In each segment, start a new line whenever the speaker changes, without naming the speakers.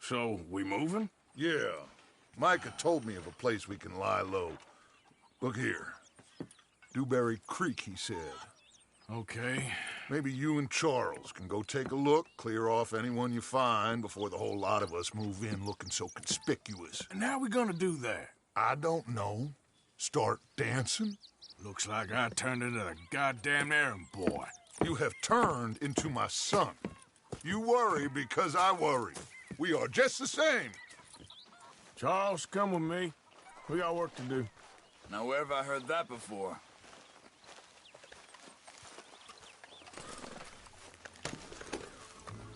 So, we moving?
Yeah. Micah told me of a place we can lie low. Look here. Dewberry Creek, he said.
Okay.
Maybe you and Charles can go take a look, clear off anyone you find before the whole lot of us move in looking so conspicuous.
And how we gonna do that?
I don't know. Start dancing?
Looks like I turned into the goddamn errand boy.
You have turned into my son. You worry because I worry. We are just the same.
Charles, come with me. We got work to do.
Now, where have I heard that before?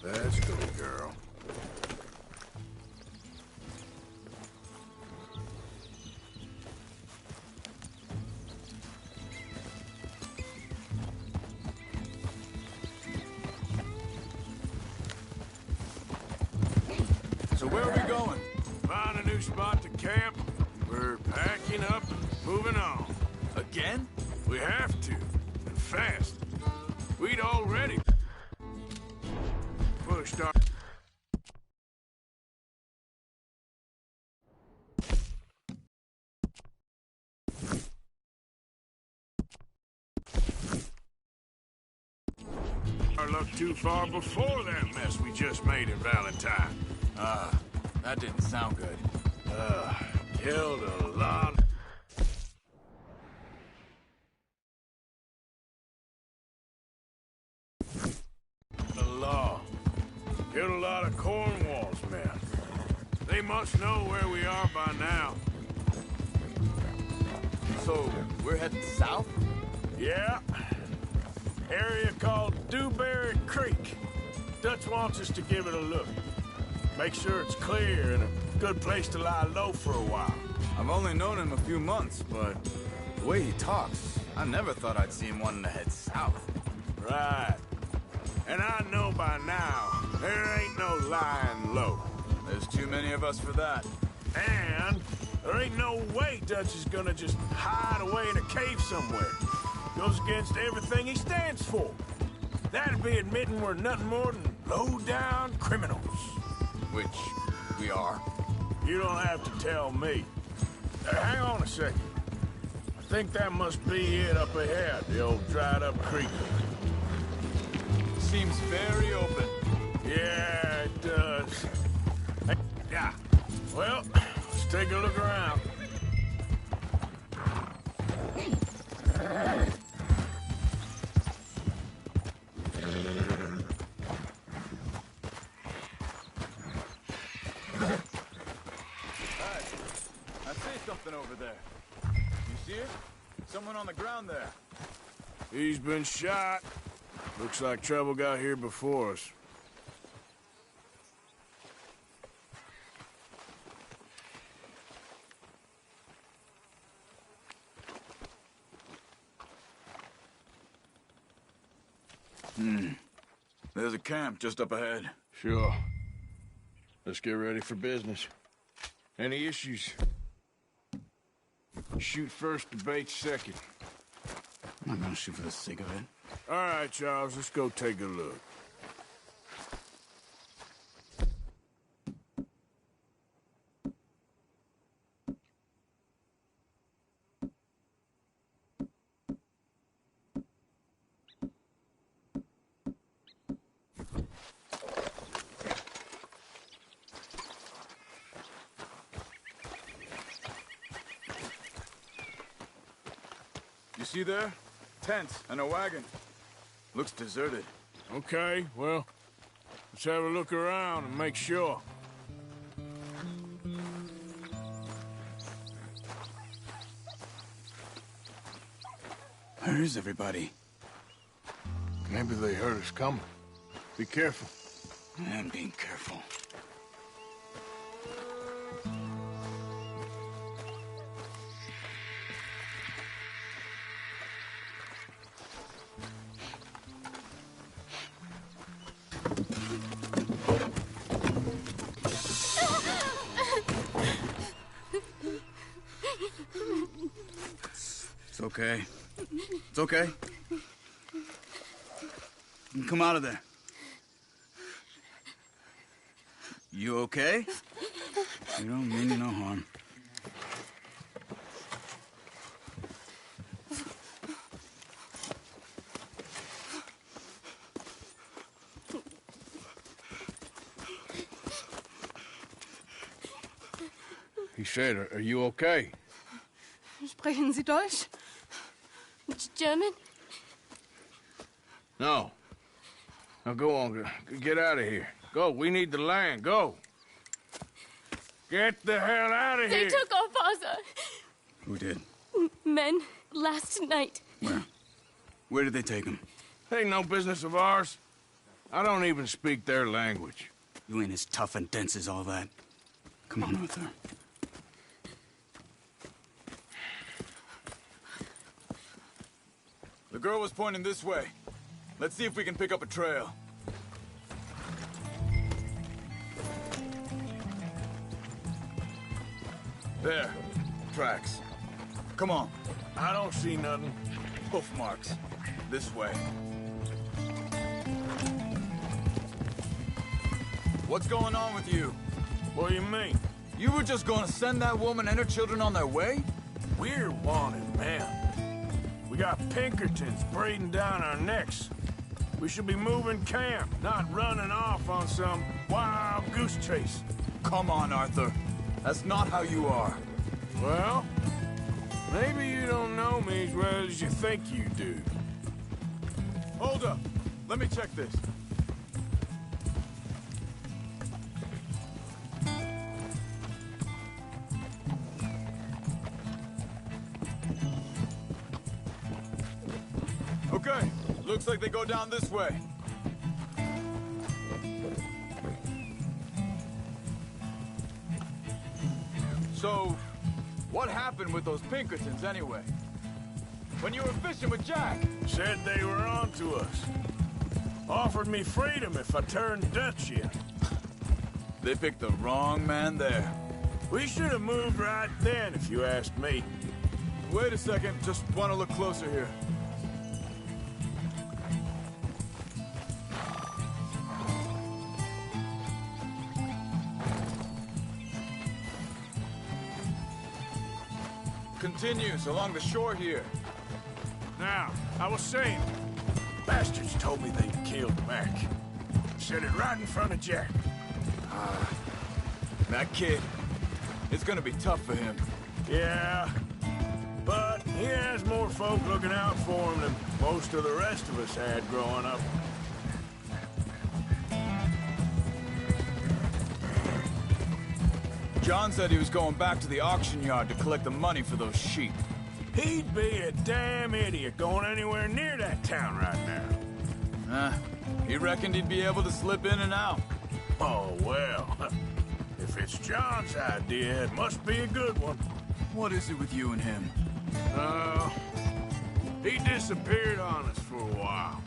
Let's go, girl.
So where are we going?
Find a new spot to camp. We're packing up, moving on.
Again?
We have to, and fast. We'd already pushed our... our luck too far before that mess we just made at Valentine.
That didn't sound good.
Killed a lot. The law. Killed a lot of Cornwall's men. They must know where we are by now.
So, we're heading south?
Yeah. Area called Dewberry Creek. Dutch wants us to give it a look. Make sure it's clear and a good place to lie low for a while.
I've only known him a few months, but the way he talks, I never thought I'd see him wanting to head south.
Right. And I know by now, there ain't no lying low.
There's too many of us for that.
And there ain't no way Dutch is gonna just hide away in a cave somewhere. Goes against everything he stands for. That'd be admitting we're nothing more than low-down criminals.
Which we are.
You don't have to tell me. Hang on a second. I think that must be it up ahead, the old dried-up creek.
Seems very open.
Yeah, it does. Hey, yeah. Well, let's take a look around.
Something over there. You see it? Someone on the ground there.
He's been shot. Looks like trouble got here before us.
There's a camp just up ahead.
Sure. Let's get ready for business. Any issues? Shoot first, debate second.
I'm not gonna shoot for the sake of it.
All right, Charles, let's go take a look.
You see there? Tents and a wagon. Looks deserted.
Okay, well, let's have a look around and make sure.
Where is everybody?
Maybe they heard us coming. Be careful.
I'm being careful. It's okay. It's okay. Come out of there. You okay? You don't mean no harm.
He said, are you okay?
Sprechen Sie Deutsch? German?
No. Now go on, get out of here. Go, we need the land, go. Get the hell out of
They
here.
took our father.
Who did?
Men, last night.
Where? Where did they take him?
Ain't no business of ours. I don't even speak their language.
You ain't as tough and dense as all that. Come on, Arthur. The girl was pointing this way. Let's see if we can pick up a trail. There. Tracks. Come on.
I don't see nothing.
Hoof marks. This way. What's going on with you?
What do you mean?
You were just gonna send that woman and her children on their way?
We're wanted men. We got Pinkertons breathing down our necks. We should be moving camp, not running off on some wild goose chase.
Come on, Arthur. That's not how you are.
Well, maybe you don't know me as well as you think you do.
Hold up. Let me check this. Okay, looks like they go down this way. So, what happened with those Pinkertons anyway? When you were fishing with Jack?
Said they were on to us. Offered me freedom if I turned Dutch in.
They picked the wrong man there.
We should have moved right then, if you asked me.
Wait a second, just want to look closer here. Continues along the shore here.
Now, I was saying, bastards told me they'd killed Mac. Said it right in front of Jack.
That kid, it's gonna be tough for him.
Yeah, but he has more folk looking out for him than most of the rest of us had growing up.
John said he was going back to the auction yard to collect the money for those sheep.
He'd be a damn idiot going anywhere near that town right now.
He reckoned he'd be able to slip in and out.
Oh, well. If it's John's idea, it must be a good one.
What is it with you and him?
He disappeared on us for a while.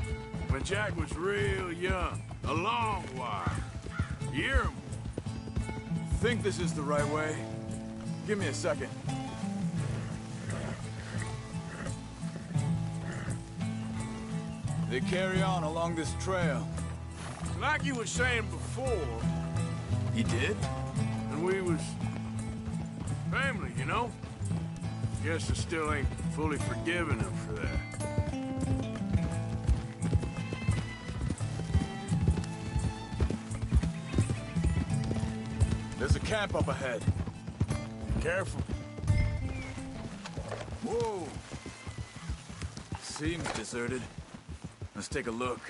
When Jack was real young. A long while. A year or more.
Think this is the right way? Give me a second. They carry on along this trail.
Like you were saying before,
He did?
and we was family, you know? Guess I still ain't fully forgiven him for that.
There's a camp up ahead.
Careful.
Whoa! Seems deserted. Let's take a look.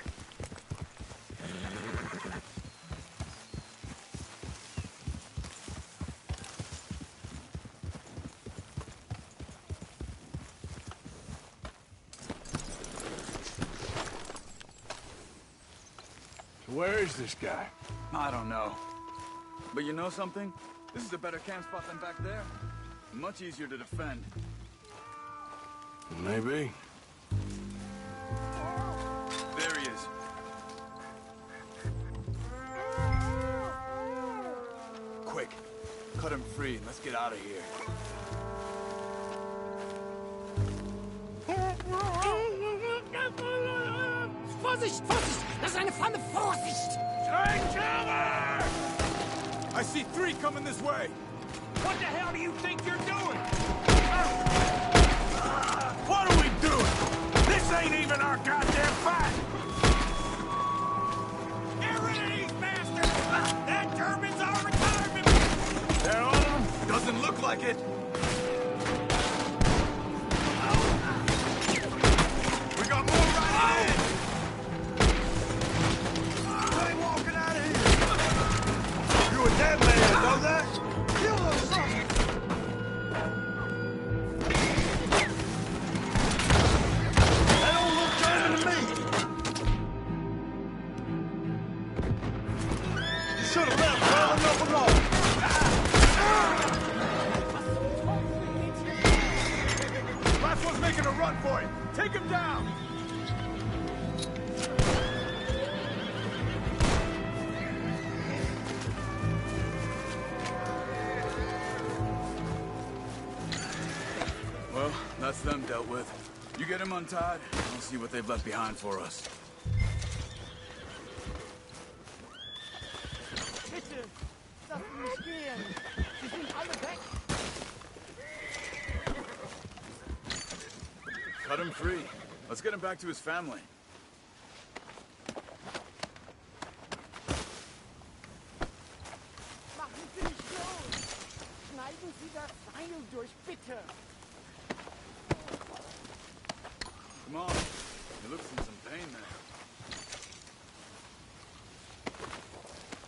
Where is this guy?
I don't know. But you know something? This is a better camp spot than back there. Much easier to defend.
Maybe.
There he is. Quick, cut him free and let's get out of here.
Vorsicht, Vorsicht! Das ist eine Flamme! Vorsicht!
Take cover!
I see 3 coming this way.
What the hell do you think you're doing? What are we doing? This ain't even our goddamn fight! Get rid of these bastards! That German's our retirement! They're all of them?
Doesn't look like it. We got more right ahead.
They walking out of here! You a dead man, know that? You little something! That don't look German to me! You should have left well enough alone!
Last one's making a run for it. Take him down. Well, that's them dealt with. You get him untied, I'll see what they've left behind for us.
Bitte, lass mich gehen. Sie sind alle weg.
Cut him free. Let's get him back to his family.
Machen Sie nicht los. Schneiden Sie das Seil durch, bitte.
Come on. He looks in some pain there.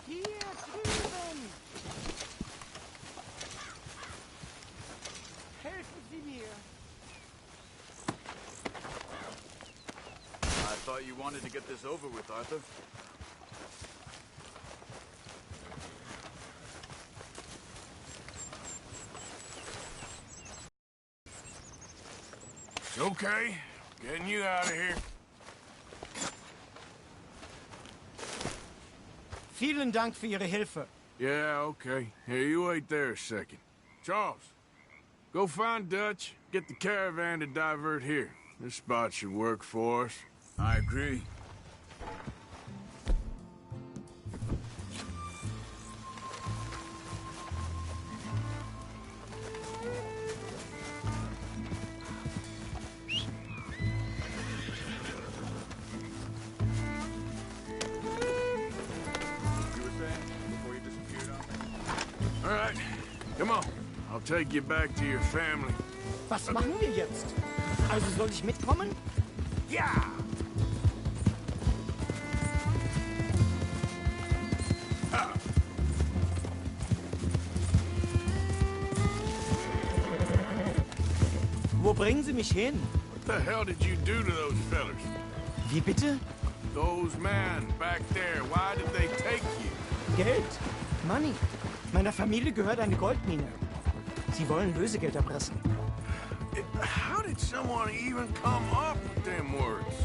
Hier drüben. Helfen Sie mir.
I thought you wanted to get this over with, Arthur.
Okay, getting you out of here.
Vielen Dank für Ihre Hilfe.
Yeah, okay. Here, you wait there a second. Charles, go find Dutch, get the caravan to divert here. This spot should work for us.
I agree. You were saying before you disappeared on me?
All right, come on. I'll take you back to your family.
Was machen wir jetzt? Also soll ich mitkommen?
Yeah!
Wo bringen Sie mich hin?
What the hell did you do to those fellers?
Wie bitte?
Those men back there, why did they take you?
Geld. Money. Meiner Familie gehört eine Goldmine. Sie wollen Lösegeld erpressen.
How did someone even come up with them words?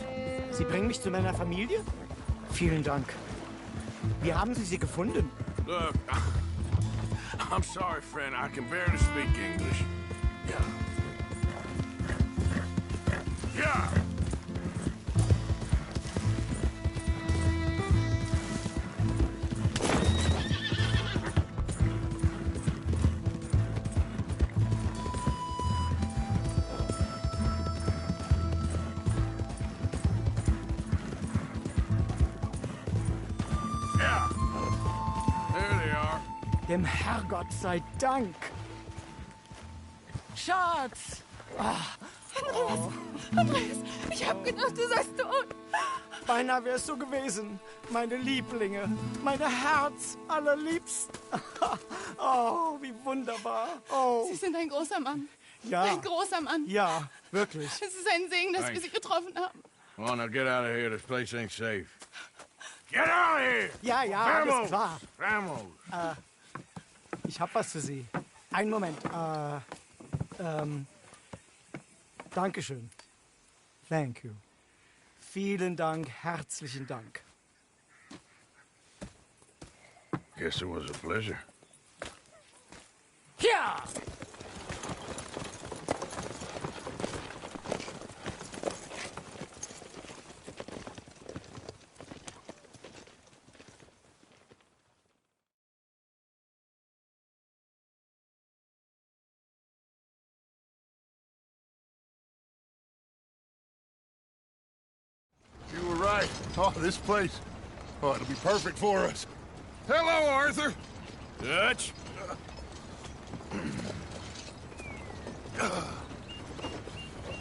Sie bringen mich zu meiner Familie? Vielen Dank. Wie haben Sie sie gefunden?
Look, I'm sorry, friend. I can barely speak English. Yeah. Yeah! Yeah! There they are.
Dem Herrgott sei Dank. Schatz!
Andreas, ich hab gedacht, du seist tot.
Beinahe wär's so gewesen. Meine Lieblinge. Meine Herz allerliebst. Oh, wie wunderbar. Oh,
Sie sind ein großer Mann.
ja.
Ein großer Mann.
Ja, wirklich.
Es ist ein Segen, dass wir
Thanks.
Sie getroffen haben.
Come on, now get out of here. This place ain't safe. Get out of here!
Ja, ja, alles klar.
Vamos!
Ich hab was für Sie. Einen Moment. Dankeschön. Thank you. Vielen Dank, herzlichen Dank.
Guess it was a pleasure.
Ja!
Oh, this place. Oh, it'll be perfect for us. Hello, Arthur.
Dutch?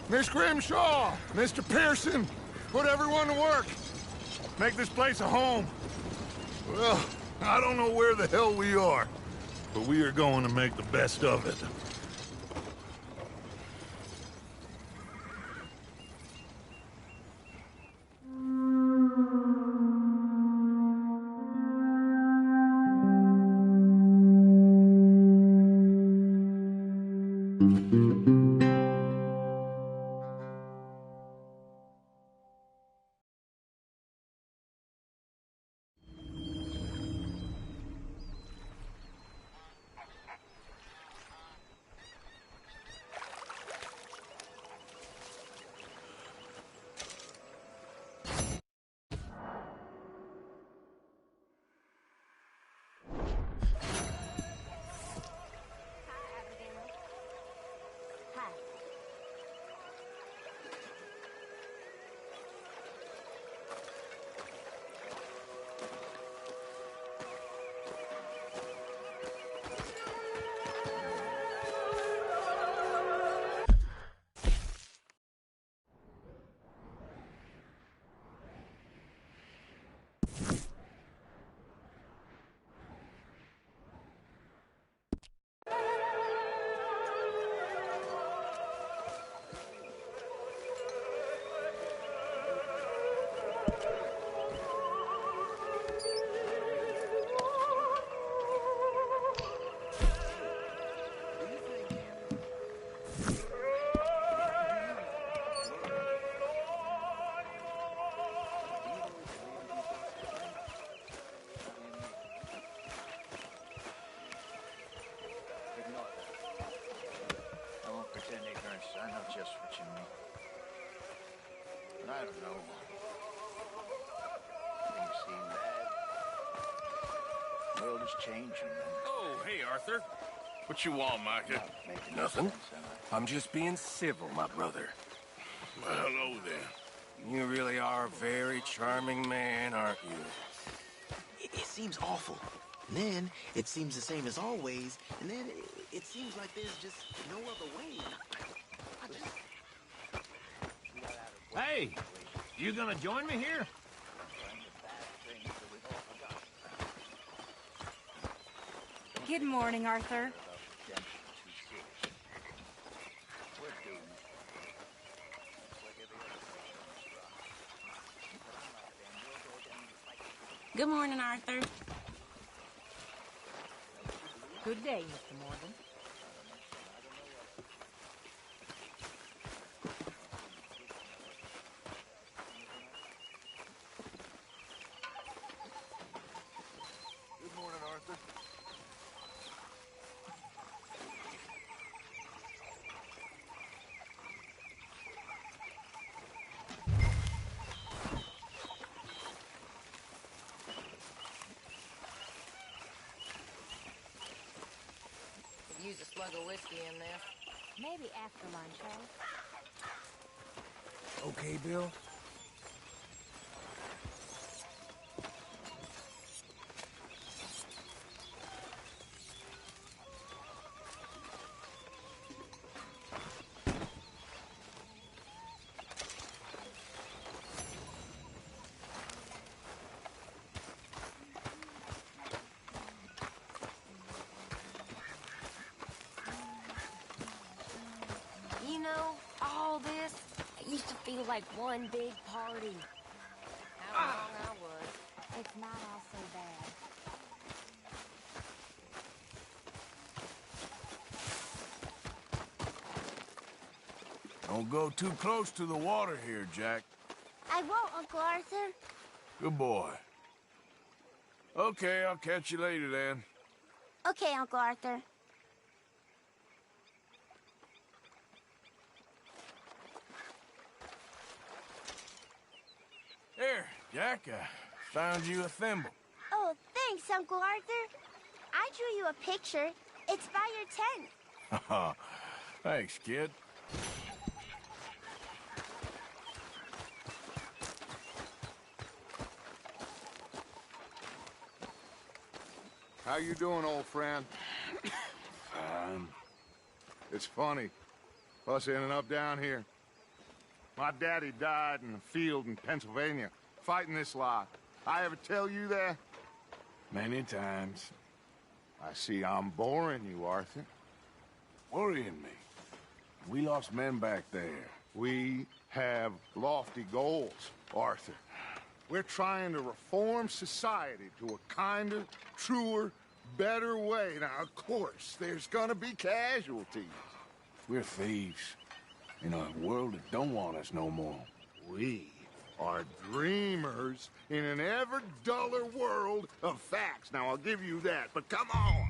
Miss Grimshaw, Mr. Pearson, put everyone to work. Make this place a home. Well, I don't know where the hell we are, but we are going to make the best of it.
I know just what you mean. But I don't know. Things seem bad. The world is changing, and
Oh, hey, Arthur. What you want, Micah?
not making
Nothing.
sense, am
I'm just being civil, my brother.
Well, hello then.
You really are a very charming man, aren't you?
It seems awful. And then it seems the same as always. And then it seems like there's just no other way.
Hey, you gonna join me here?
Good morning, Arthur.
Good morning, Arthur.
Good day, Mr. Morgan.
Good morning, Arthur.
Use a slug of whiskey in there.
Maybe after lunch, huh?
Okay, Bill?
You know, all this, it used to feel like one big party.
How wrong I was.
It's not all so bad.
Don't go too close to the water here, Jack.
I won't, Uncle Arthur.
Good boy. Okay, I'll catch you later then.
Okay, Uncle Arthur.
Here, Jack, I found you a thimble.
Oh, thanks, Uncle Arthur. I drew you a picture. It's by your tent.
Thanks, kid.
How you doing, old friend? It's funny, us ending up down here. My daddy died in a field in Pennsylvania, fighting this lot. I ever tell you that?
Many times.
I see I'm boring you, Arthur.
Worrying me. We lost men back there.
We have lofty goals, Arthur. We're trying to reform society to a kinder, truer, better way. Now, of course, there's gonna be casualties.
We're thieves in a world that don't want us no more.
We are dreamers in an ever duller world of facts. Now, I'll give you that, but come on.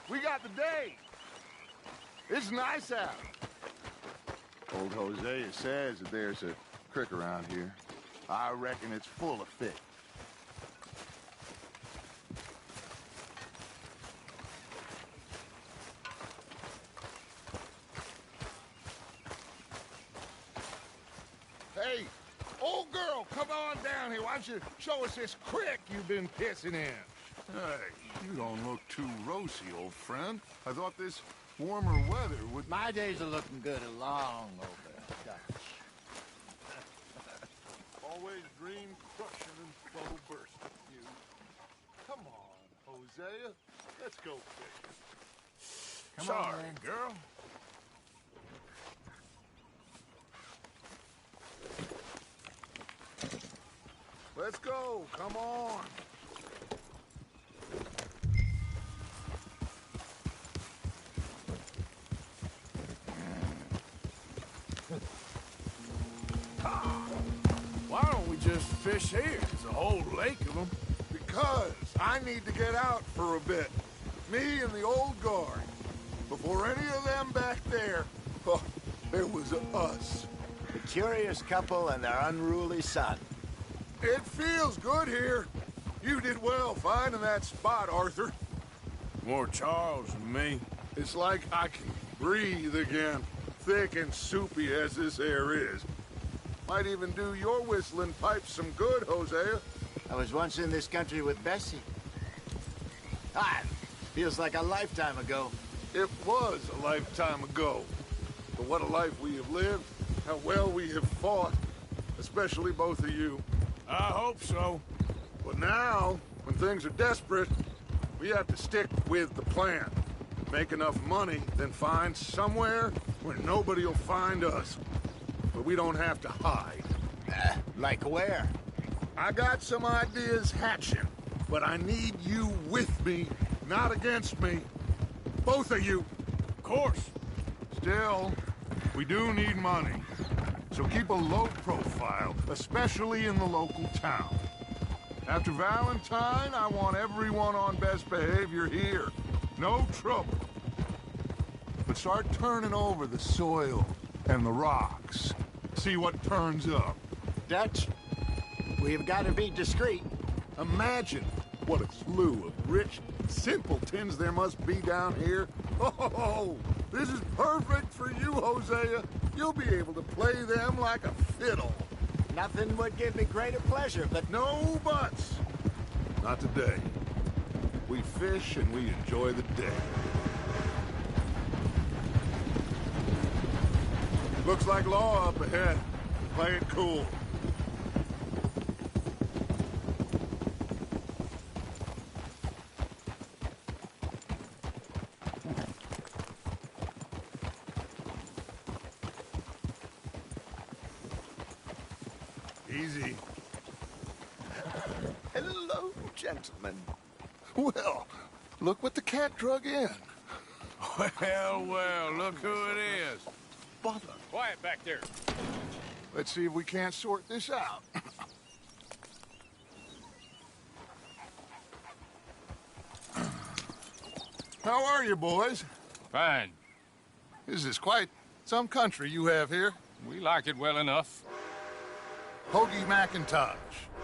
We got the day. It's nice out. Old Hosea says that there's a creek around here. I reckon it's full of fish. Hey, old girl, come on down here. Why don't you show us this creek you've been pissing in? Hey, you don't look too rosy, old friend. I thought this warmer weather would...
My days are looking good along over Dutch.
Always dream crushing and flow bursting you. Come on, Hosea. Let's go fishing.
Sorry, girl.
Let's go. Come on.
Why don't we just fish here? There's a whole lake of them.
Because I need to get out for a bit. Me and the old guard. Before any of them back there, oh, there was us.
The curious couple and their unruly son.
It feels good here. You did well finding that spot, Arthur.
More Charles than me.
It's like I can breathe again, thick and soupy as this air is. Might even do your whistling pipes some good, Hosea.
I was once in this country with Bessie. Ah, feels like a lifetime ago.
It was a lifetime ago. But what a life we have lived, how well we have fought, especially both of you.
I hope so.
But now, when things are desperate, we have to stick with the plan. Make enough money, then find somewhere where nobody will find us. But we don't have to hide.
Like where?
I got some ideas hatching, but I need you with me, not against me. Both of you.
Of course.
Still, we do need money. So keep a low profile, especially in the local town. After Valentine, I want everyone on best behavior here. No trouble. But start turning over the soil and the rocks. See what turns up.
Dutch, we've got to be discreet.
Imagine what a slew of rich simpletons there must be down here. Oh, this is perfect for you, Hosea. You'll be able to play them like a fiddle.
Nothing would give me greater pleasure, but...
No buts. Not today. We fish and we enjoy the day. Looks like law up ahead. Play it cool. Easy.
Hello, gentlemen.
Well, look what the cat drug in.
Well, well, look who it is.
Bother.
Quiet back there.
Let's see if we can't sort this out. How are you, boys?
Fine.
This is quite some country you have here.
We like it well enough.
Hoagie McIntosh,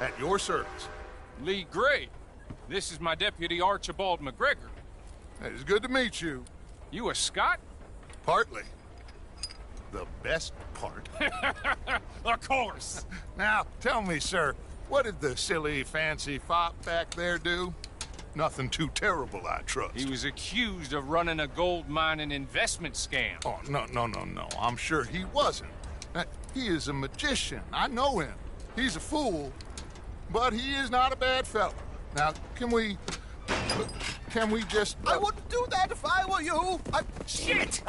at your service.
Lee Gray. This is my deputy Archibald McGregor.
It is good to meet you.
You a Scot?
Partly. The best part.
Of course.
Now, tell me, sir, what did the silly, fancy fop back there do? Nothing too terrible, I trust.
He was accused of running a gold mining investment scam.
Oh, no. I'm sure he wasn't. He is a magician. I know him. He's a fool, but he is not a bad fellow. Now, can we just...
I wouldn't do that if I were you.
Shit!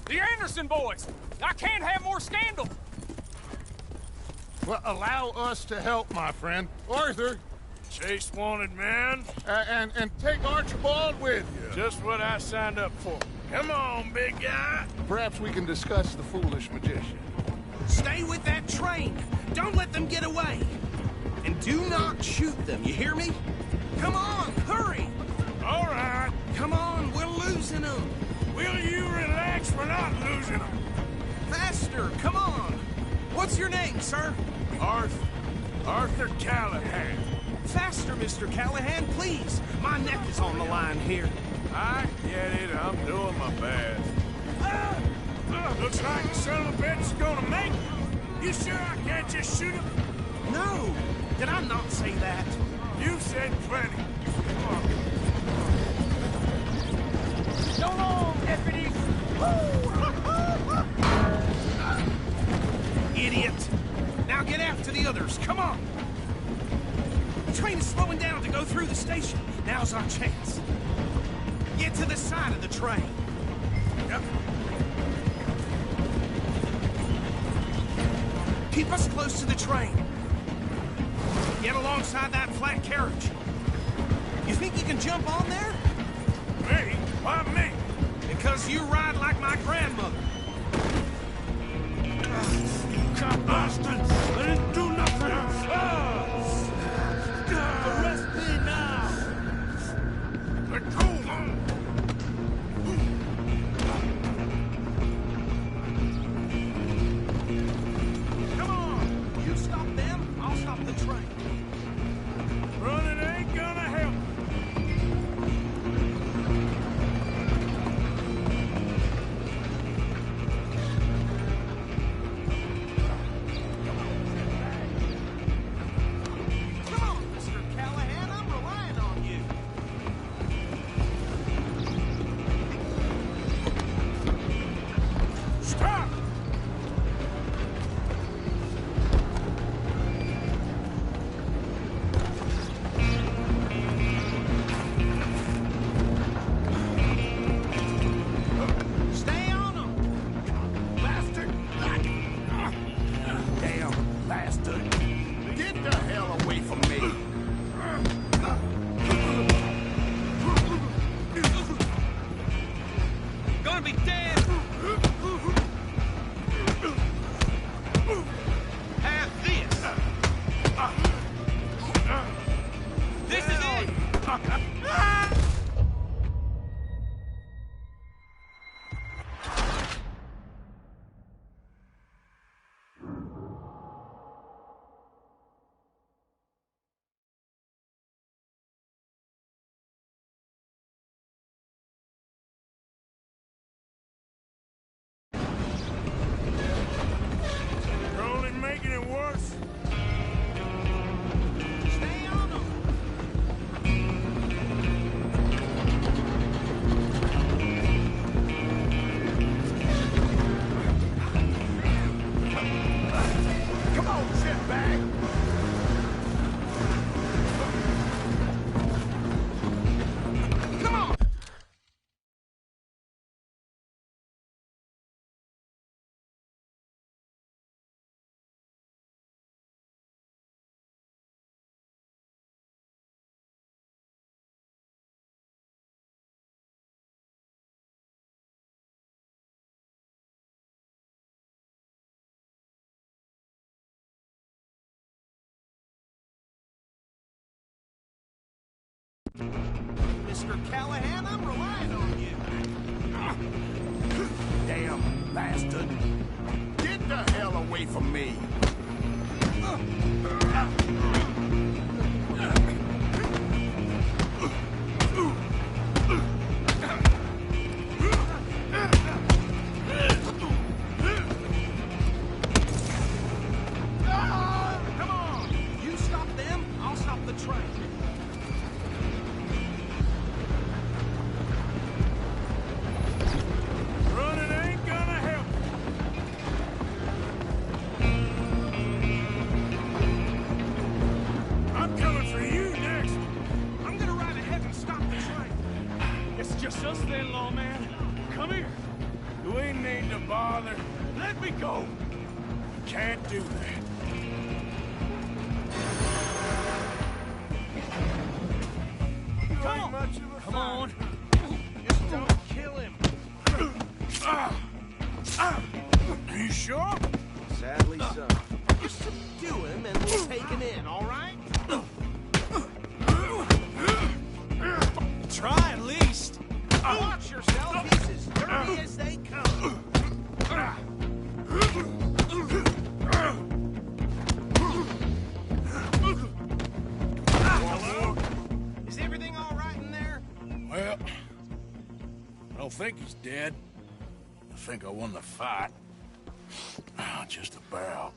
The Anderson boys! I can't have more scandal!
Well, allow us to help, my friend. Arthur.
Chase wanted man.
And take Archibald with you.
Just what I signed up for. Come on, big guy.
Perhaps we can discuss the foolish magician.
Stay with that train. Don't let them get away. And do not shoot them, you hear me? Come on, hurry!
All right.
Come on, we're losing them.
Will you relax? We're not losing them.
Faster, come on. What's your name, sir?
Arthur Callahan.
Faster, Mr. Callahan, please. My neck is on the line here.
I get it. I'm doing my best. Looks like the son of a bitch is gonna make it. You sure I can't just shoot him?
No. Did I not say that?
You said plenty.
So long, deputies!
Idiot! Now get after the others, come on! The train is slowing down to go through the station. Now's our chance. Get to the side of the train. Yep. Keep us close to the train. Get alongside that flat carriage. You think you can jump on there?
Me? Why me?
Because you ride like my grandmother.
Cop bastards! I didn't do nothing! Arrest me now! Let go!
Come on! You stop them, I'll stop the train.
Running ain't gonna help.
Come on, Mr. Callahan, I'm relying on you.
Stop!
Stay on them!
Bastard!
Damn bastard!
Get the hell away from me!
Gonna be dead! Have this! This is it!
You're only making it worse.
Stay on them!
Come on, shitbag!
Come on! Mr. Callahan, I'm relying on you.
Damn bastard! Get the hell away from me!
Come on! You stop them, I'll stop the train.
Do we need to bother? Let me go! Can't do that.
Come on. Just don't kill him.
Are you sure?
Sadly so. Just subdue him and we'll take him in, all right? Try at least. Watch yourself. He's as dirty as they come. Hello? Is everything all right in there?
Well, I don't think he's dead. I think I won the fight. Just about.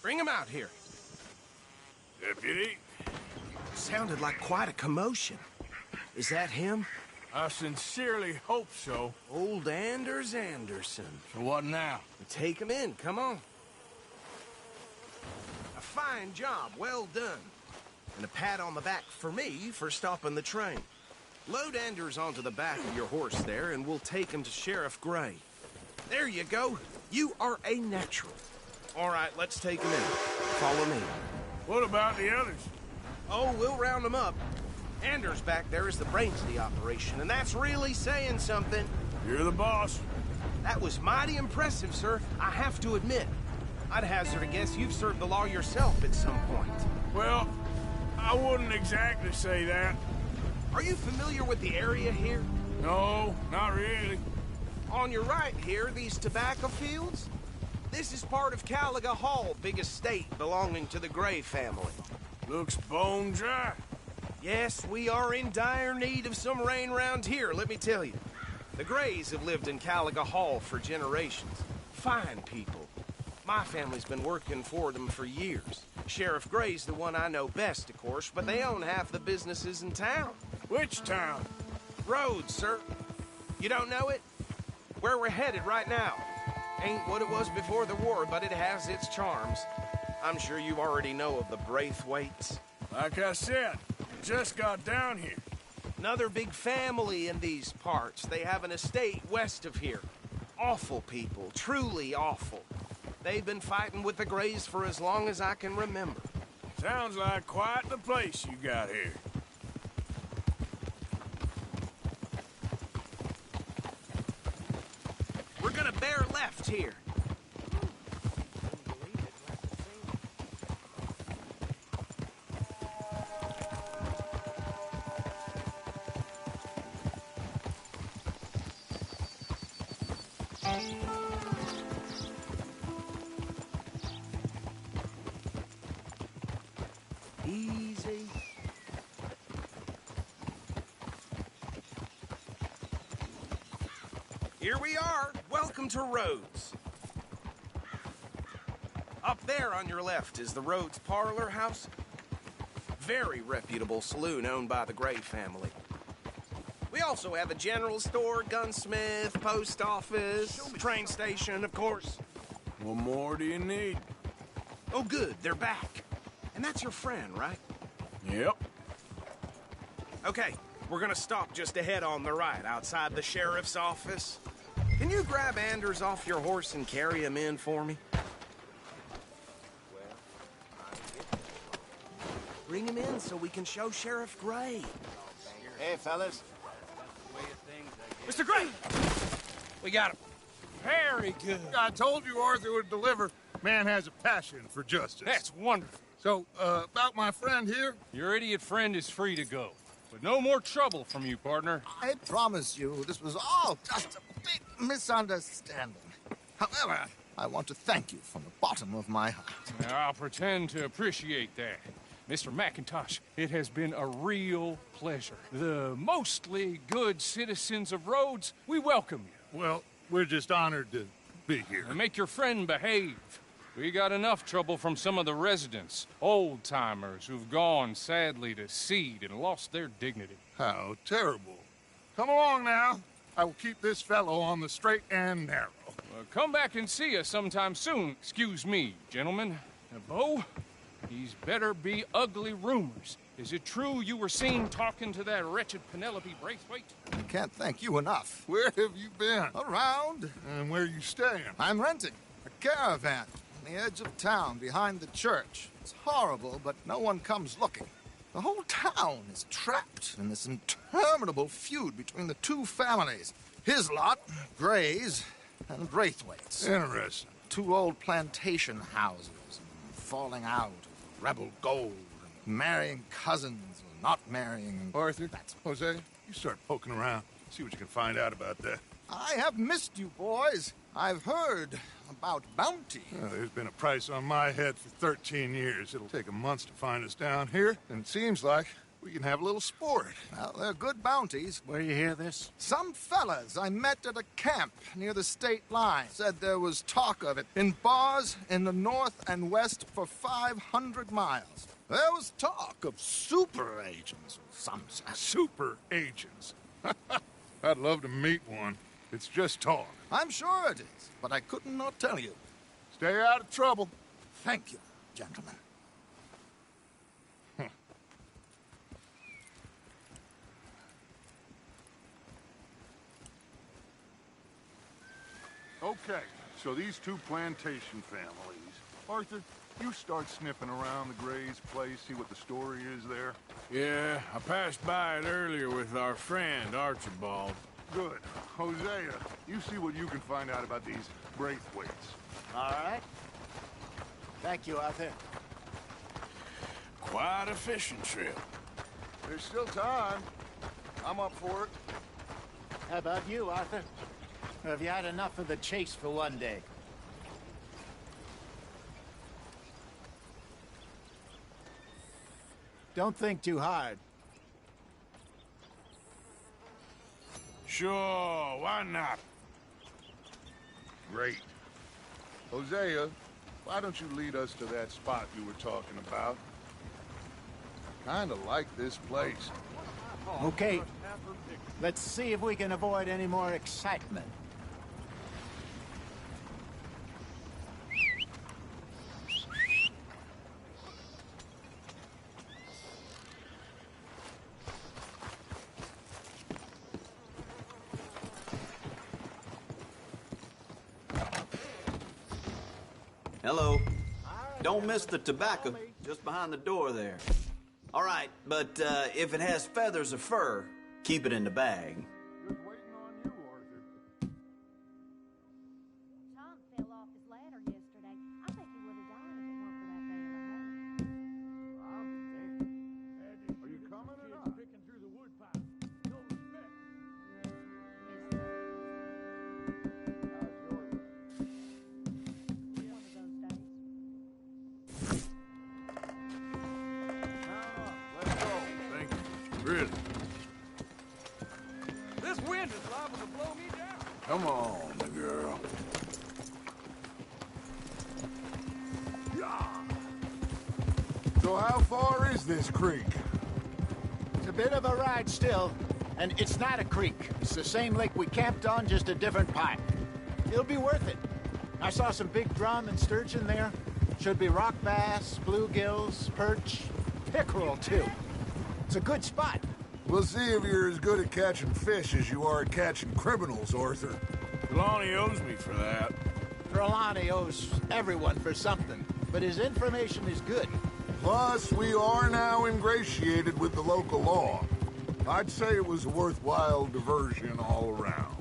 Bring him out here.
Deputy?
Sounded like quite a commotion. Is that him?
I sincerely hope so.
Old Anders Anderson.
So what now?
Take him in, come on. A fine job, well done. And a pat on the back for me for stopping the train. Load Anders onto the back of your horse there, and we'll take him to Sheriff Gray. There you go. You are a natural. All right, let's take him in. Follow me.
What about the others?
Oh, we'll round them up. Anders back there is the brains of the operation, and that's really saying something.
You're the boss.
That was mighty impressive, sir. I have to admit. I'd hazard a guess you've served the law yourself at some point.
Well, I wouldn't exactly say that.
Are you familiar with the area here?
No, not really.
On your right here, these tobacco fields? This is part of Caliga Hall, big estate belonging to the Gray family.
Looks bone dry.
Yes, we are in dire need of some rain round here, let me tell you. The Grays have lived in Caliga Hall for generations. Fine people. My family's been working for them for years. Sheriff Gray's the one I know best, of course, but they own half the businesses in town.
Which town?
Rhodes, sir. You don't know it? Where we're headed right now. Ain't what it was before the war, but it has its charms. I'm sure you already know of the Braithwaites.
Like I said, just got down here.
Another big family in these parts. They have an estate west of here. Awful people, truly awful. They've been fighting with the Grays for as long as I can remember.
Sounds like quite the place you got here.
We're gonna bear left here. Easy. Here we are. Welcome to Rhodes. Up there on your left is the Rhodes Parlor House. Very reputable saloon owned by the Gray family. We also have a general store, gunsmith, post office, train station, of course.
What more do you need?
Oh, good. They're back. And that's your friend, right?
Yep.
Okay, we're gonna stop just ahead on the right, outside the sheriff's office. Can you grab Anders off your horse and carry him in for me? Bring him in so we can show Sheriff Gray.
Hey, fellas.
Mr. Gray! We got him. Very good.
I told you Arthur would deliver. Man has a passion for justice.
That's wonderful.
So, about my friend here?
Your idiot friend is free to go. But no more trouble from you, partner.
I promise you, this was all just a big misunderstanding. However, I want to thank you from the bottom of my heart.
I'll pretend to appreciate that. Mr. McIntosh, it has been a real pleasure. The mostly good citizens of Rhodes, we welcome you.
Well, we're just honored to be here.
And make your friend behave. We got enough trouble from some of the residents, old-timers who've gone, sadly, to seed and lost their dignity.
How terrible. Come along now. I will keep this fellow on the straight and narrow.
Well, come back and see us sometime soon. Excuse me, gentlemen. Now, Bo, these better be ugly rumors. Is it true you were seen talking to that wretched Penelope Braithwaite?
I can't thank you enough.
Where have you been?
Around.
And where you staying?
I'm renting a caravan on the edge of town behind the church. It's horrible, but no one comes looking. The whole town is trapped in this interminable feud between the two families. His lot, Gray's, and Braithwaite's.
Interesting.
Two old plantation houses, falling out of rebel gold, and marrying cousins, or not marrying.
Arthur, Jose, you start poking around. See what you can find out about that.
I have missed you, boys. I've heard about bounty.
There's been a price on my head for 13 years. It'll take a month to find us down here, and it seems like we can have a little sport.
Well, they're good bounties.
Where you hear this?
Some fellas I met at a camp near the state line said there was talk of it in bars in the north and west for 500 miles. There was talk of super agents of some sort.
Super agents? I'd love to meet one. It's just talk.
I'm sure it is, but I could not tell you.
Stay out of trouble.
Thank you, gentlemen.
Okay, so these two plantation families. Arthur, you start sniffing around the Gray's place, see what the story is there.
Yeah, I passed by it earlier with our friend, Archibald.
Good. Hosea, you see what you can find out about these Braithwaites.
All right. Thank you, Arthur.
Quite a fishing trip.
There's still time. I'm up for it.
How about you, Arthur? Or have you had enough of the chase for one day? Don't think too hard.
Sure, why not?
Great. Hosea, why don't you lead us to that spot you were talking about? Kinda like this place.
Okay. Let's see if we can avoid any more excitement.
Hello. Don't miss the tobacco, just behind the door there. All right, but if it has feathers or fur, keep it in the bag.
Just waiting on you, Arthur.
Tom fell off his ladder yesterday. I think he would have died if it weren't for that bale of hay.
Are you coming or not?
Picking through the wood pile. No respect.
One of those days.
Let's go. Thank you. Really?
This wind is liable to blow me down.
Come on, girl.
So how far is this creek?
It's a bit of a ride still, and it's not a creek. It's the same lake we camped on, just a different pipe. It'll be worth it. I saw some big drum and sturgeon there. Should be rock bass, bluegills, perch, pickerel too. It's a good spot.
We'll see if you're as good at catching fish as you are at catching criminals, Arthur.
Trelawney owes me for that.
Trelawney owes everyone for something, but his information is good.
Plus, we are now ingratiated with the local law. I'd say it was a worthwhile diversion all around.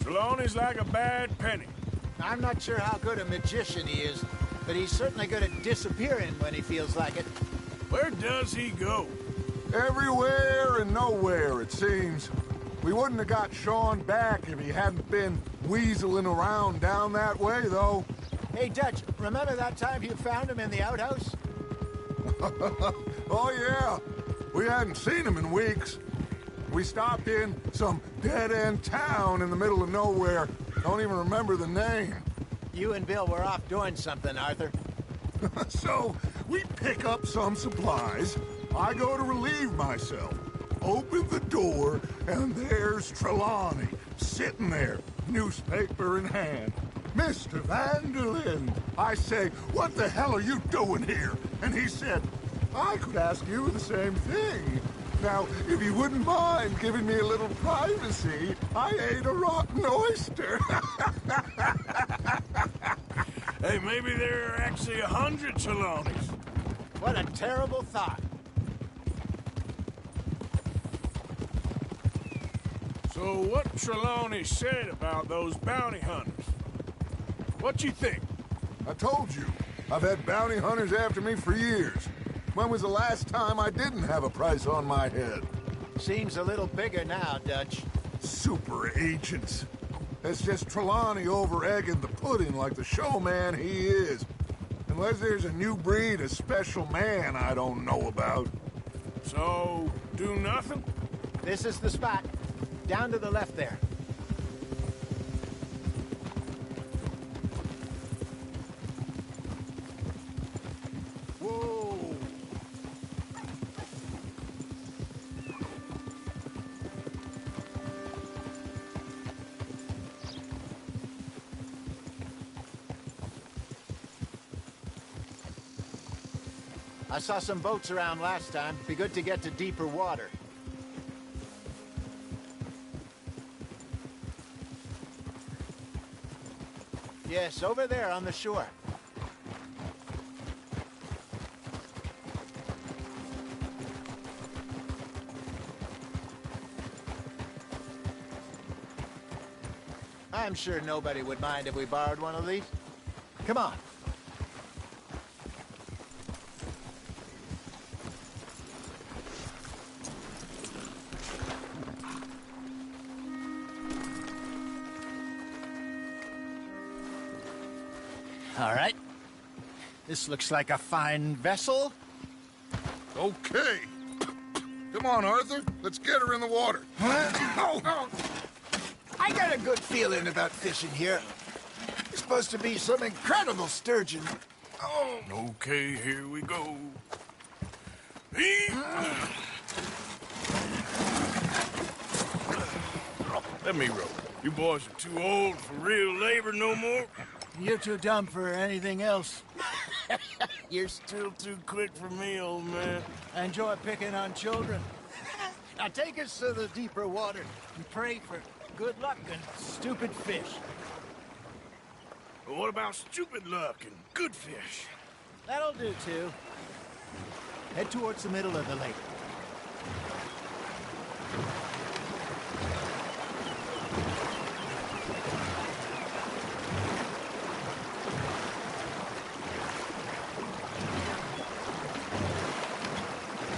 Trelawney's like a bad penny.
I'm not sure how good a magician he is, but he's certainly good at disappearing when he feels like it.
Where does he go?
Everywhere and nowhere, it seems. We wouldn't have got Sean back if he hadn't been weaseling around down that way, though.
Hey, Dutch, remember that time you found him in the outhouse?
Oh, yeah. We hadn't seen him in weeks. We stopped in some dead-end town in the middle of nowhere. Don't even remember the name.
You and Bill were off doing something, Arthur.
So, we pick up some supplies, I go to relieve myself. Open the door, and there's Trelawney, sitting there, newspaper in hand. Mr. Vanderlyn, I say, what the hell are you doing here? And he said, I could ask you the same thing. Now, if you wouldn't mind giving me a little privacy, I ate a rotten oyster.
Hey, maybe there are actually 100 Trelawneys.
What a terrible thought.
So what Trelawney said about those bounty hunters? What you think?
I told you, I've had bounty hunters after me for years. When was the last time I didn't have a price on my head?
Seems a little bigger now, Dutch.
Super agents. It's just Trelawney over-egging the pudding like the showman he is. Unless there's a new breed of special man I don't know about.
So, do nothing?
This is the spot. Down to the left there.
Whoa!
I saw some boats around last time. Be good to get to deeper water. Yes, over there on the shore. I'm sure nobody would mind if we borrowed one of these. Come on. All right. This looks like a fine vessel.
Okay. Come on, Arthur. Let's get her in the water.
Oh. I got a good feeling about fishing here. It's supposed to be some incredible sturgeon.
Oh. Okay, here we go. Let me row. You boys are too old for real labor no more.
You're too dumb for anything else.
You're still too quick for me, old man.
I enjoy picking on children. Now take us to the deeper water and pray for good luck and stupid fish.
But what about stupid luck and good fish?
That'll do, too. Head towards the middle of the lake.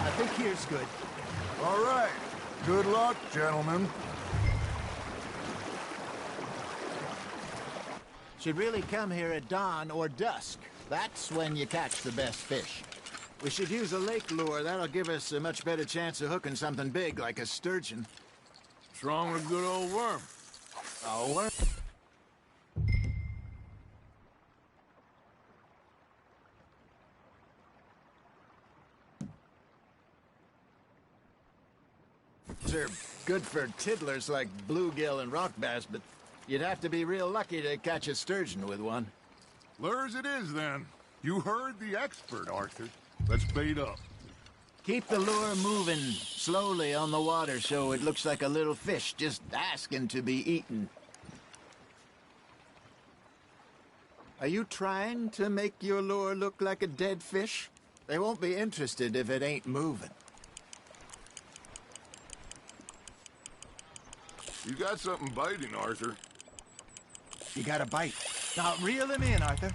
I think here's good.
All right. Good luck, gentlemen.
Should really come here at dawn or dusk. That's when you catch the best fish. We should use a lake lure. That'll give us a much better chance of hooking something big like a sturgeon.
What's wrong with a good old worm?
A worm? They're good for tiddlers like bluegill and rock bass, but you'd have to be real lucky to catch a sturgeon with one.
Lures it is, then. You heard the expert, Arthur. Let's bait up.
Keep the lure moving slowly on the water so it looks like a little fish just asking to be eaten. Are you trying to make your lure look like a dead fish? They won't be interested if it ain't moving.
You got something biting, Arthur.
You got a bite. Now reel him in, Arthur.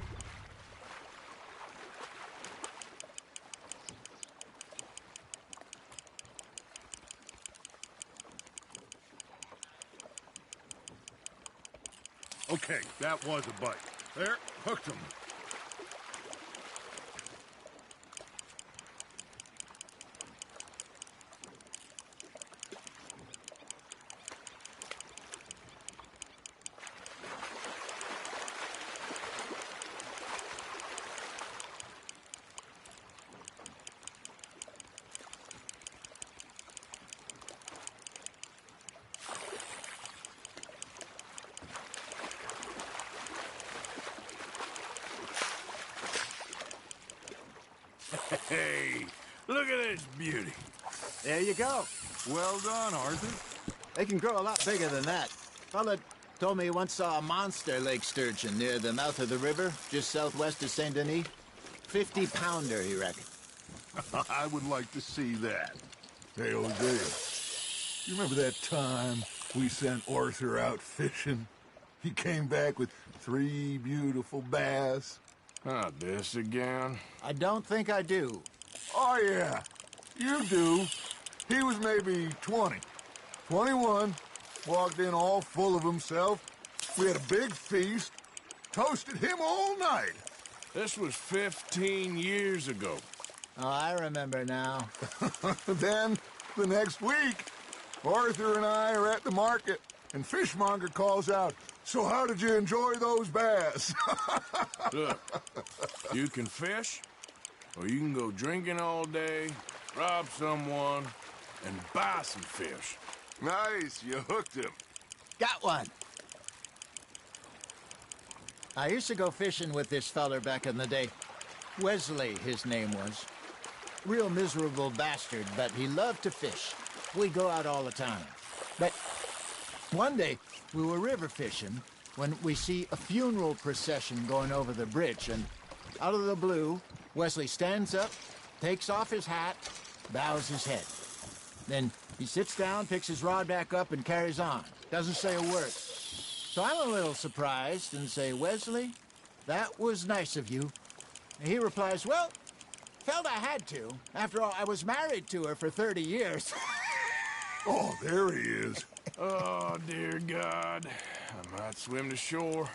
Okay, that was a bite. There, hooked him.
Hey, look at this beauty.
There you go.
Well done, Arthur.
They can grow a lot bigger than that. Fella told me he once saw a monster lake sturgeon near the mouth of the river, just southwest of Saint Denis. 50-pounder, he reckoned.
I would like to see that. Hey, Hosea, you remember that time we sent Arthur out fishing? He came back with 3 beautiful bass.
Not this again.
I don't think I do.
Oh, yeah. You do. He was maybe 20. 21. Walked in all full of himself. We had a big feast. Toasted him all night.
This was 15 years ago.
Oh, I remember now.
Then, the next week, Arthur and I are at the market, and Fishmonger calls out, "So how did you enjoy those bass?"
Look, you can fish, or you can go drinking all day, rob someone, and buy some fish.
Nice, you hooked him.
Got one. I used to go fishing with this feller back in the day. Wesley, his name was. Real miserable bastard, but he loved to fish. We'd go out all the time. But one day, we were river fishing when we see a funeral procession going over the bridge, and out of the blue, Wesley stands up, takes off his hat, bows his head. Then he sits down, picks his rod back up, and carries on. Doesn't say a word. So I'm a little surprised and say, "Wesley, that was nice of you." And he replies, "Well, felt I had to. After all, I was married to her for 30 years.
Oh, there he is.
Oh, dear God. I might swim to shore.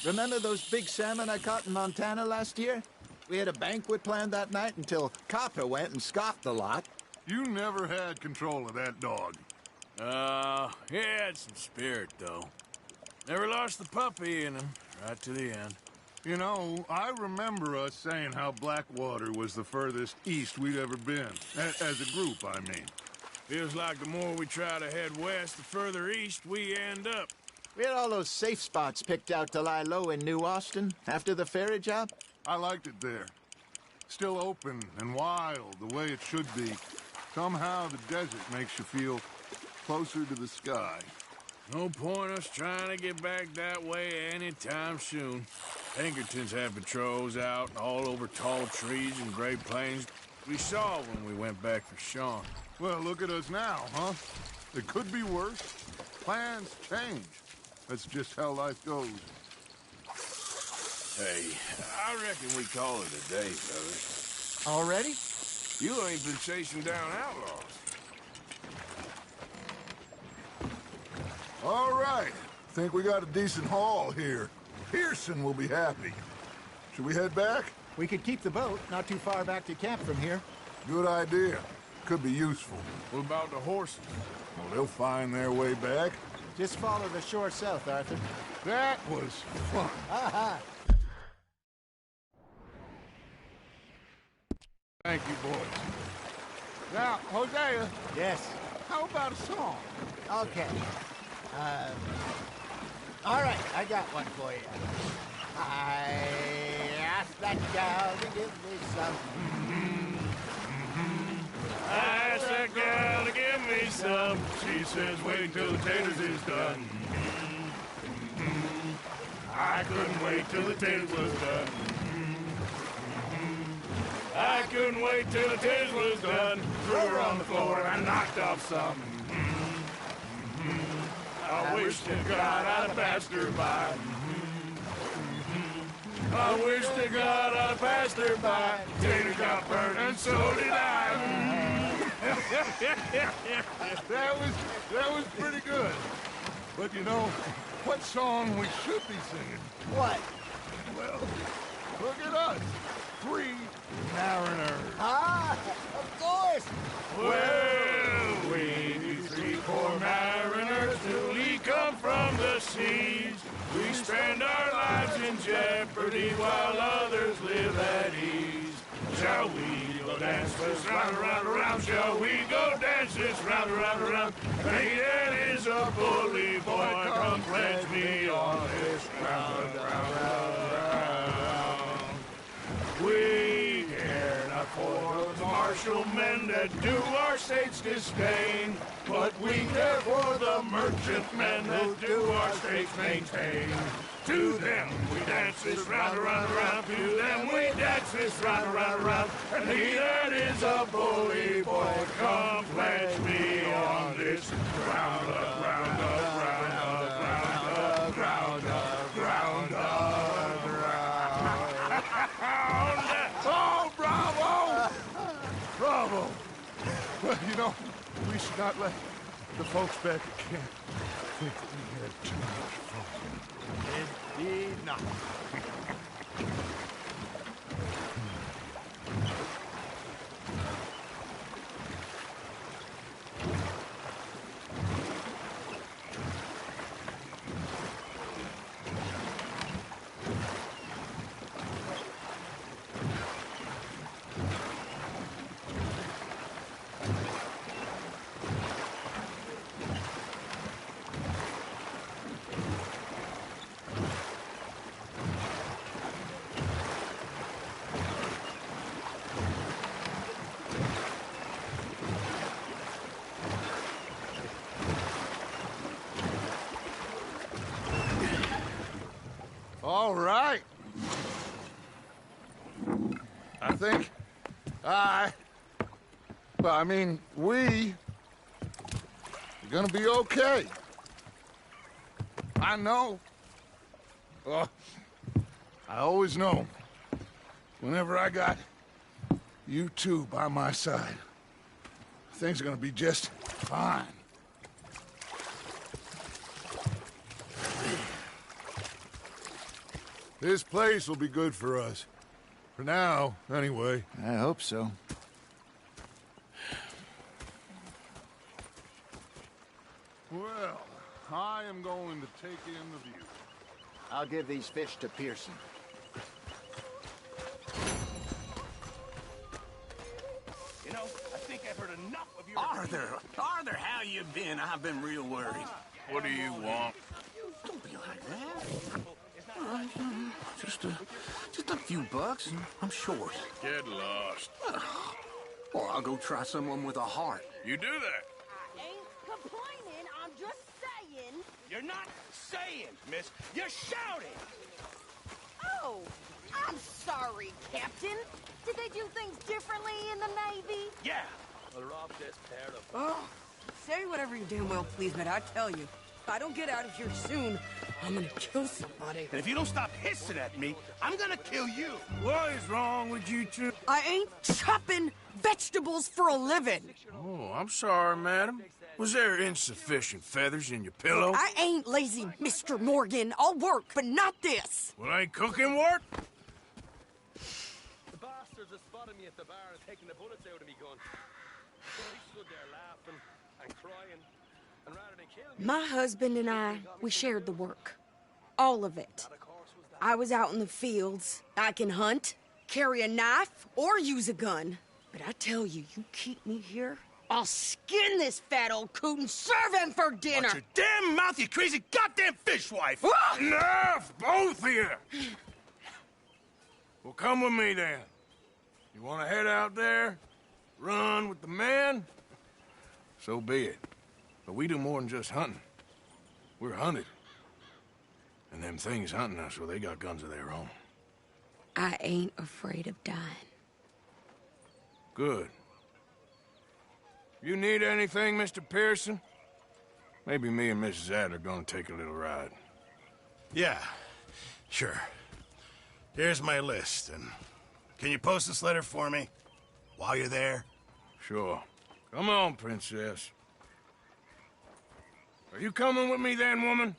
Remember those big salmon I caught in Montana last year? We had a banquet planned that night until Copper went and scoffed the lot.
You never had control of that dog.
He had some spirit, though. Never lost the puppy in him, right to the end.
You know, I remember us saying how Blackwater was the furthest east we'd ever been. As a group, I mean.
Feels like the more we try to head west, the further east we end up.
We had all those safe spots picked out to lie low in New Austin after the ferry job.
I liked it there. Still open and wild, the way it should be. Somehow the desert makes you feel closer to the sky.
No point us trying to get back that way anytime soon. Pinkertons have patrols out all over tall trees and Great Plains. We saw when we went back for Sean.
Well, look at us now, huh? It could be worse. Plans change. That's just how life goes.
Hey, I reckon we call it a day, fellas.
Already?
You ain't been chasing down outlaws.
All right. Think we got a decent haul here. Pearson will be happy. Should we head back?
We could keep the boat not too far back to camp from here.
Good idea. Could be useful.
What about the horses?
Well, they'll find their way back.
Just follow the shore south, Arthur.
That was fun.
Aha!
Thank you, boys. Now, Hosea.
Yes?
How about a song?
Okay. All right, I got one for you. I asked that gal to give me some.
I asked that gal to give me some. She says, wait till the taters is done. I couldn't wait till the taters was done. I couldn't wait till the taters was done. Threw her on the floor and I knocked off some. I wish to God I'd have passed her by. I wish to God I'd have passed her by. Tater got burned and so did I.
That was pretty good. But you know, what song we should be singing?
What?
Well, look at us. 3 mariners.
Ah, of course.
Well, we 3 poor mariners newly come from the seas. We spend our lives in jeopardy while others live at ease. Shall we go dance this round, around, around? Shall we go dance this round, around, around? Hey, that is a bully boy. Come pledge me on this round, round, round, round. We care not for the martial men that do our state's disdain, but we care for the merchant men that do our state's maintain. To them we dance this round, around, around. To them we dance this round, around, around. And he that is a bully boy, come pledge me on this round up, round up, round up, round up, round up, round up, round up.
Oh, bravo! Bravo! Well, you know, we should not let the folks back at camp think that we had too much fun.
Indeed not.
All right. I think we are gonna be okay. I know. I always know. Whenever I got you two by my side, things are gonna be just fine. This place will be good for us. For now, anyway.
I hope so.
Well, I am going to take in the view.
I'll give these fish to Pearson.
You know, I think I've heard enough of your...
Arthur, how you been? I've been real worried.
What do you want?
Don't be like that. All right, just a few bucks. I'm short.
Get lost.
Or I'll go try someone with a heart.
You do that.
I ain't complaining, I'm just saying.
You're not saying, miss. You're shouting.
Oh, I'm sorry, Captain. Did they do things differently in the Navy?
Yeah.
Oh, say whatever you damn well please, but I tell you, if I don't get out of here soon, I'm gonna kill somebody.
And if you don't stop hissing at me, I'm gonna kill you.
What is wrong with you two?
I ain't chopping vegetables for a living.
Oh, I'm sorry, madam. Was there insufficient feathers in your pillow?
I ain't lazy, Mr. Morgan. I'll work, but not this.
Well, ain't cooking work?
The bastards have spotted me at the bar and taken the bullets out of me gun. So I stood there laughing and crying, and rather than kill me...
My husband and I, we shared the work. All of it. I was out in the fields. I can hunt, carry a knife, or use a gun. But I tell you, you keep me here, I'll skin this fat old coot and serve him for dinner.
Watch your damn mouth, you crazy goddamn fishwife!
Enough, both of you! Well, come with me, then. You want to head out there, run with the men? So be it. But we do more than just hunting. We're hunted. And them things hunting us, well, they got guns of their own.
I ain't afraid of dying.
Good. You need anything, Mr. Pearson? Maybe me and Mrs. Adler are gonna take a little ride.
Yeah, sure. Here's my list, and can you post this letter for me while you're there?
Sure. Come on, Princess. Are you coming with me then, woman?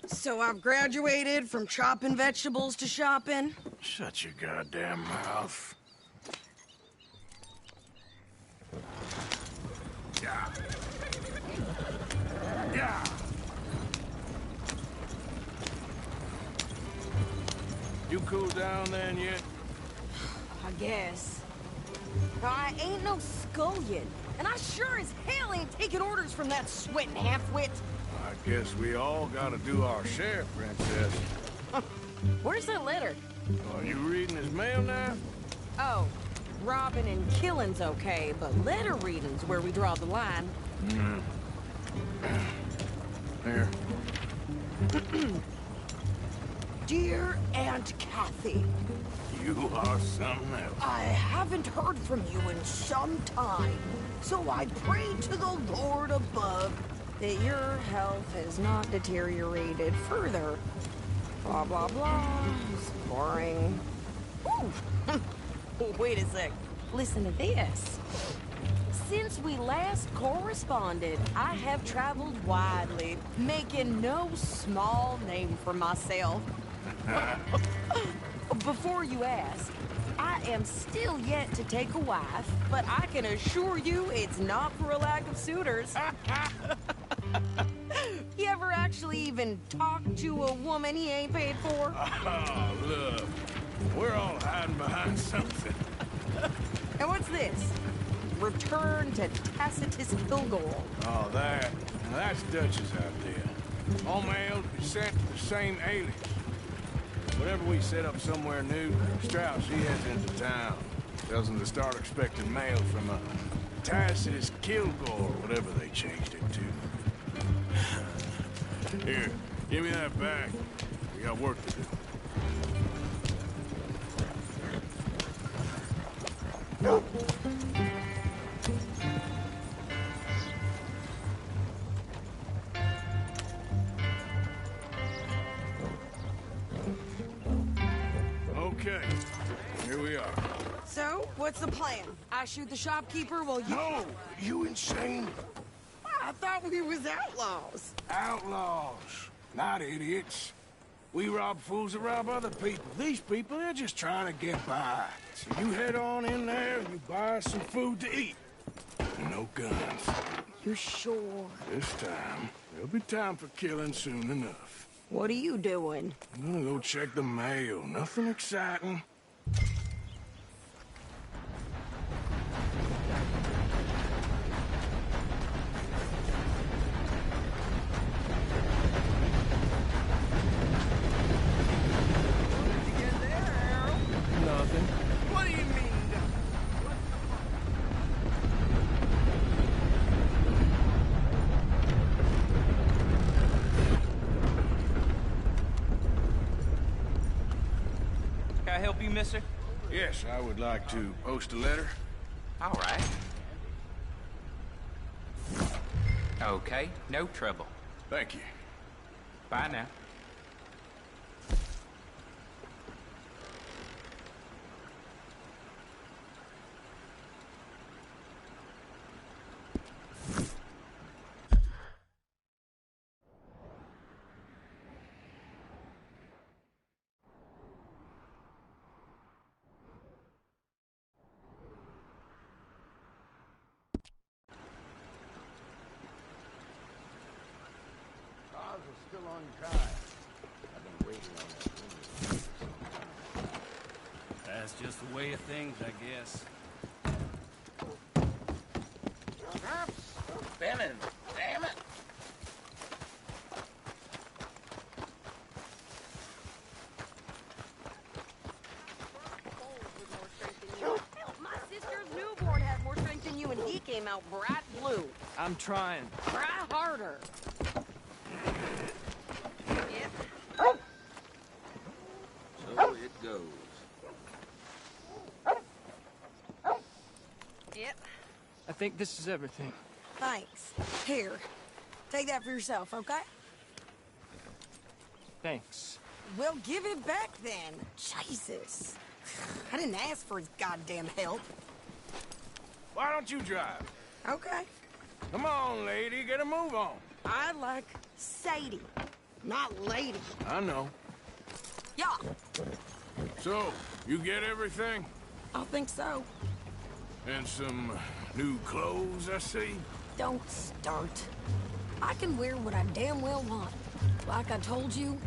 So I've graduated from chopping vegetables to shopping?
Shut your goddamn mouth. Yeah. Yeah. You cooled down then yet?
I guess. I ain't no scullion, and I sure as hell ain't taking orders from that sweating half-wit.
I guess we all gotta do our share, Princess.
Where's that letter?
Are you reading his mail now?
Oh, robbing and killing's okay, but letter reading's where we draw the line.
Here.
Dear Aunt Kathy,
You are something else.
I haven't heard from you in some time, so I pray to the Lord above that your health has not deteriorated further. Blah, blah, blah. It's boring. Ooh. Wait a sec. Listen to this. Since we last corresponded, I have traveled widely, making no small name for myself. Before you ask, I am still yet to take a wife, but I can assure you it's not for a lack of suitors. You ever actually even talk to a woman he ain't paid for?
Oh, look. We're all hiding behind something.
And what's this? Return to Tacitus Kilgore.
Oh, that's Dutch's idea. All mail to be sent to the same alias. Whenever we set up somewhere new, Strauss, he heads into town. Tells them to start expecting mail from a Tacitus Kilgore, whatever they changed it to. Here, give me that bag. We got work to do. Okay, here we are.
So, what's the plan? I shoot the shopkeeper while you...
No! You insane?
I thought we was outlaws.
Outlaws, not idiots. We rob fools that rob other people. These people, they're just trying to get by. So you head on in there and you buy some food to eat. No guns.
You sure?
This time, there'll be time for killing soon enough.
What are you doing?
I'm gonna go check the mail. Nothing exciting. Nothing.
What do you mean?
Can I help you, mister?
Yes, I would like to post a letter.
All right. Okay, no trouble.
Thank you.
Bye now.
Cars are still untied. I've been waiting on that.
That's just the way of things, I guess.
Spinning. Damn it.
My sister's newborn had more strength than you, and he came out bright blue.
I'm trying.
Try harder. Yep.
So it goes.
Yep.
I think this is everything.
Thanks. Here. Take that for yourself, okay?
Thanks.
Well, give it back then. Jesus. I didn't ask for his goddamn help.
Why don't you drive?
Okay.
Come on, lady, get a move on.
I like Sadie, not lady.
I know.
Yeah.
So, you get everything?
I think so.
And some new clothes, I see?
Don't start. I can wear what I damn well want. Like I told you,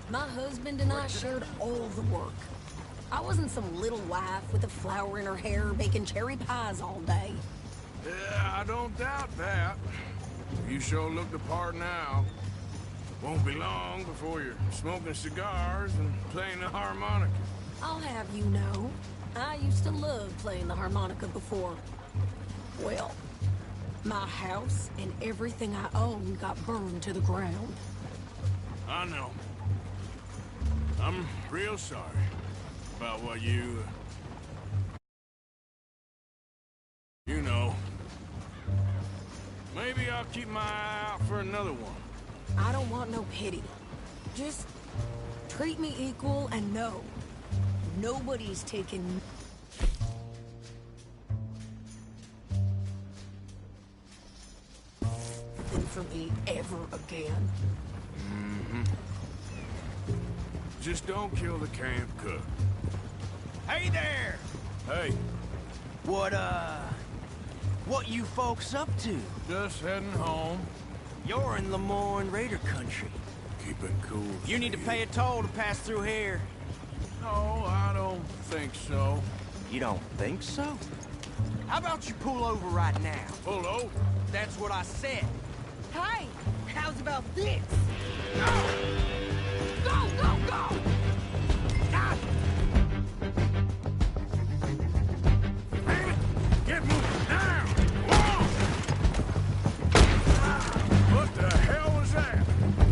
My husband and I shared all the work. I wasn't some little wife with a flower in her hair baking cherry pies all day.
Yeah, I don't doubt that. You sure look the part now. Won't be long before you're smoking cigars and playing the harmonica.
I'll have you know, I used to love playing the harmonica before. Well, my house and everything I owned got burned to the ground.
I know. I'm real sorry about what you know. Maybe I'll keep my eye out for another one.
I don't want no pity. Just treat me equal and know nobody's taking for me ever again.
Mm-hmm. Just don't kill the camp cook.
Hey there!
Hey.
What you folks up to?
Just heading home.
You're in Lemoyne Raider country.
Keep it cool.
You need to pay a toll to pass through here.
No, I don't think so.
You don't think so? How about you pull over right now?
Pull over?
That's what I said.
Hey, how's about this?
Go, go, go! Ah!
Get moving now! Whoa! What the hell was that?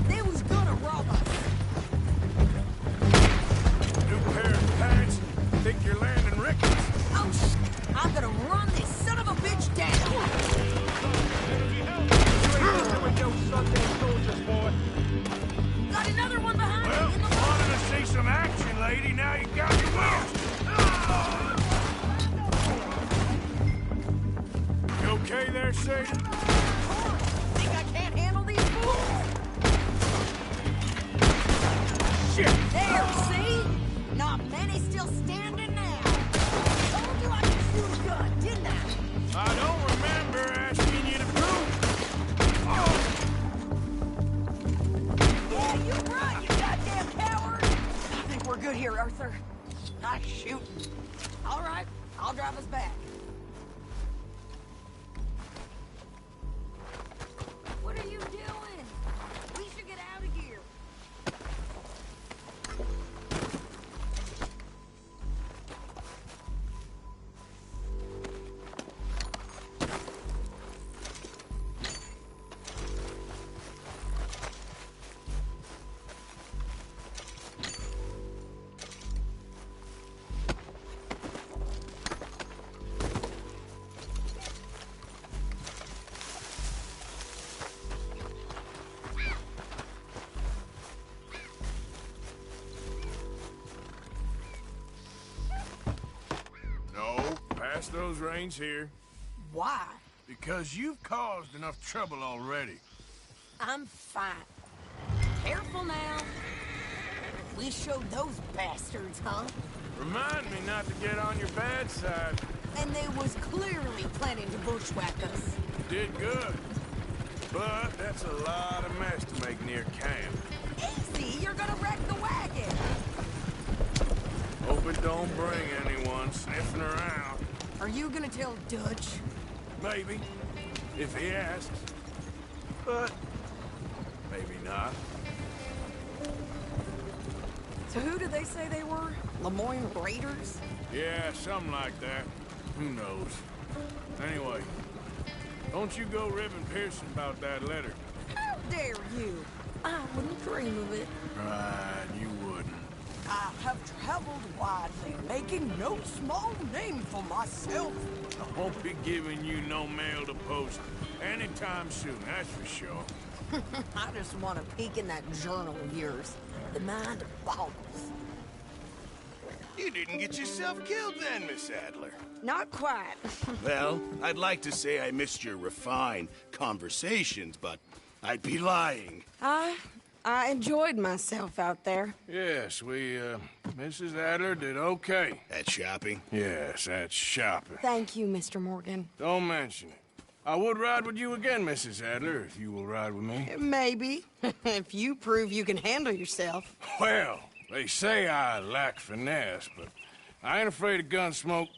They was gonna rob us.
New pair of pants? Think you're landing rickets?
Oh, I'm gonna run this son of a bitch down! Got another one behind
Well,
me in the
wanted to see some action, lady. Now you got your wheels. You okay there, Sadie?
Think I can't handle these fools?
Shit!
There, see? Not many still standing now. Told you I could shoot a gun, didn't I?
I don't remember asking you to prove.
Yeah, you run, you goddamn coward! I think we're good here, Arthur. Nice shooting. All right, I'll drive us back. What are you doing? We should get out of here.
Pass those reins here.
Why?
Because you've caused enough trouble already.
I'm fine. Careful now. We showed those bastards, huh?
Remind me not to get on your bad side.
And they was clearly planning to bushwhack us.
Did good. But that's a lot of mess to make near camp.
Easy, you're gonna wreck the wagon.
Hope it don't bring anyone sniffing around.
Are you gonna tell Dutch?
Maybe, if he asks. But maybe not.
So who did they say they were? Lemoyne Raiders?
Yeah, something like that. Who knows? Anyway, don't you go ribbing Pearson about that letter.
How dare you? I wouldn't dream of it.
Right, you wouldn't.
I have traveled widely, making no small name for myself.
I won't be giving you no mail to post anytime soon, that's for sure.
I just want to peek in that journal of yours. The mind boggles.
You didn't get yourself killed then, Miss Adler.
Not quite.
Well, I'd like to say I missed your refined conversations, but I'd be lying.
I enjoyed myself out there.
Yes, Mrs. Adler did okay.
At shopping?
Yes, at shopping.
Thank you, Mr. Morgan.
Don't mention it. I would ride with you again, Mrs. Adler, if you will ride with me.
Maybe. If you prove you can handle yourself.
Well, they say I lack finesse, but I ain't afraid of gun smoke.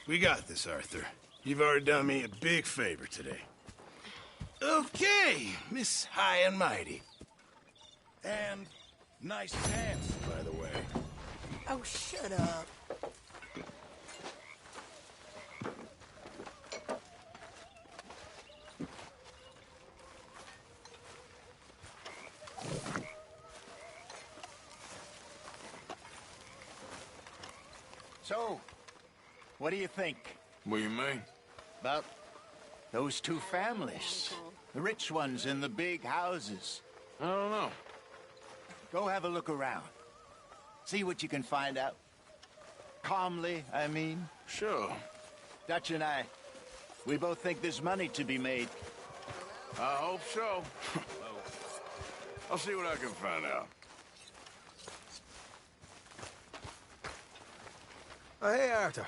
We got this, Arthur. You've already done me a big favor today. Okay, Miss High and Mighty. And nice pants, by the way.
Oh, shut up.
So, what do you think?
What do you mean?
About those two families. The rich ones in the big houses.
I don't know.
Go have a look around. See what you can find out. Calmly, I mean.
Sure.
Dutch and I, we both think there's money to be made.
I hope so. I'll see what I can find out.
Oh, hey, Arthur.